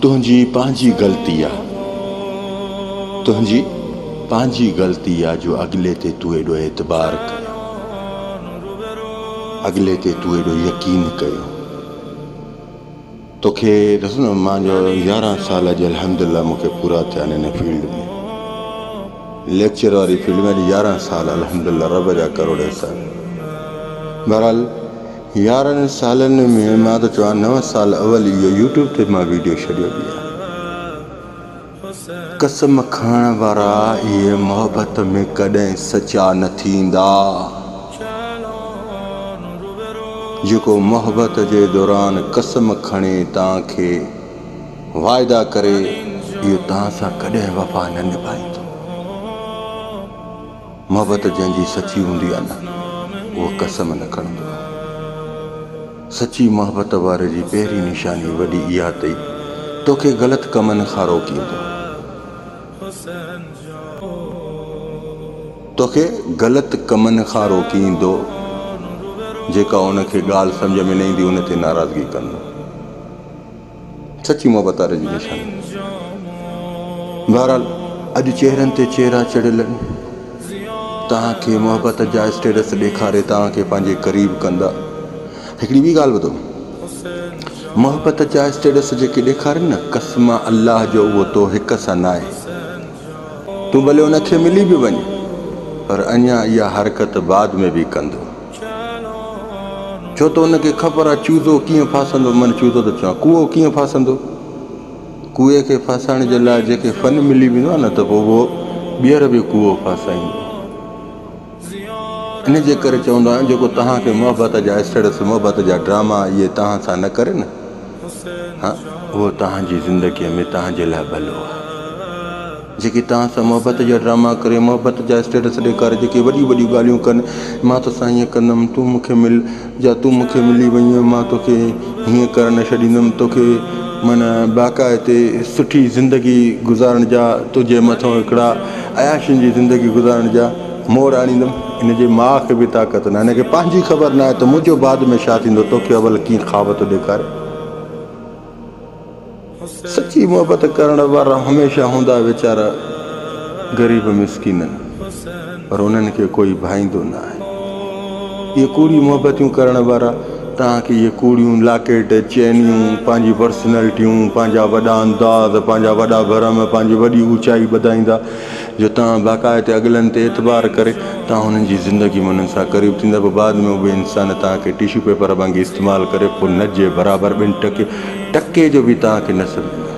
तुंहिंजी पंहिंजी ग़लती आहे, तुंहिंजी पंहिंजी ग़लती आहे जो अॻिले ते तूं एॾो एतबार कयो, अॻिले ते तूं एॾो यकीन कयो। तोखे ॾिस न, मुंहिंजो 11 साल अॼु अल्हम्दुलिल्लाह मूंखे पूरा थिया आहिनि हिन फील्ड में, लेक्चर वारी फील्ड में। 11 साल अल्हम्दुलिल्लाह, रब जा करोड़ एहसान। बहरहाल 11 सालनि में मां त चवां 9 साल अवल इहो यूट्यूब ते मां वीडियो छॾियो बि आहे। कसम खाइण वारा इहे मोहबत में कॾहिं सचा न थींदा। जेको मोहबत जे दौरान कसम खणे तव्हांखे वाइदा करे, इहो तव्हां सां कॾहिं वफ़ा न निभाईंदो। मोहबत जंहिंजी सची हूंदी आहे न, उहो कसम न खणंदो। सची मोहबत वारे जी पहिरीं निशानी वॾी इहा अथई, तोखे ग़लति कमनि खां रोकींदो, तोखे ग़लति कमनि खां रोकींदो। जेका उनखे ॻाल्हि सम्झ में न ईंदी उन ते नाराज़गी कंदो। सची मोहबत वारे जी निशानी। बहरहाल अॼु चेहरनि ते चेहरा चढ़ियल आहिनि, तव्हांखे मोहबत जा स्टेटस ॾेखारे तव्हांखे पंहिंजे क़रीब कंदा। हिकिड़ी ॿी ॻाल्हि ॿुधो, मोहबत जा स्टेटस जेके ॾेखारनि न, कसम अल्लाह जो उहो तो हिक सां न आहे। तूं भले उनखे मिली बि वञ, पर अञा इहा हरकत बाद में बि कंदो, छो त उनखे ख़बर आहे चूज़ो कीअं फासंदो। मन चूज़ो त चवां, कूओ कीअं फासंदो। कूए खे फासाइण जे लाइ जेके फन मिली वेंदो आहे न, त पोइ उहो ॿीहर बि कूओ फासाईंदो। इन जे करे चवंदो आहियां, जेको तव्हांखे मोहबत जा स्टेटस, मोहबत जा ड्रामा इहे तव्हां सां न करे न, हा, उहो तव्हांजी ज़िंदगीअ में तव्हांजे लाइ भलो आहे। जेके तव्हां सां मोहबत जा ड्रामा करे, मोहबत जा स्टेटस ॾेखारे, जेके वॾियूं वॾियूं ॻाल्हियूं कनि, मां तोसां हीअं कंदुमि, तूं मूंखे मिल, या तूं मूंखे मिली वञ, मां तोखे हीअं करण न छॾींदुमि, तोखे माना बाक़ाइदे सुठी ज़िंदगी गुज़ारण जा, तुंहिंजे मथां हिकिड़ा अयाशियुनि जी ज़िंदगी गुज़ारण जा मोड़ आणींदुमि। इन जे माउ खे बि ताक़त न आहे, हिनखे पंहिंजी ख़बर न आहे त मुंहिंजो बाद में छा थींदो, तोखे अवल कीअं ख़्वाब थो ॾेखारे। सची मोहबत करण वारा हमेशह हूंदा वीचारा ग़रीब मिसकिन, पर उन्हनि खे कोई भाईंदो न आहे। इहे कूड़ी मोहबतियूं करण वारा तव्हांखे इहे कूड़ियूं लाकेट, चैनियूं, पंहिंजी पर्सनैलिटियूं, पंहिंजा वॾा अंदाज़, पंहिंजा वॾा भरम, पंहिंजी वॾी ऊचाई ॿधाईंदा। जो तव्हां बाक़ाइदे अॻिलनि ते एतबार करे तव्हां हुननि जी ज़िंदगी में उन्हनि सां क़रीब थींदा, पोइ बाद में उहे इंसान तव्हांखे टिशू पेपर वांगुरु इस्तेमालु करे, पोइ न जे बराबरि ॿिनि टके जो बि तव्हांखे न सम्झंदा।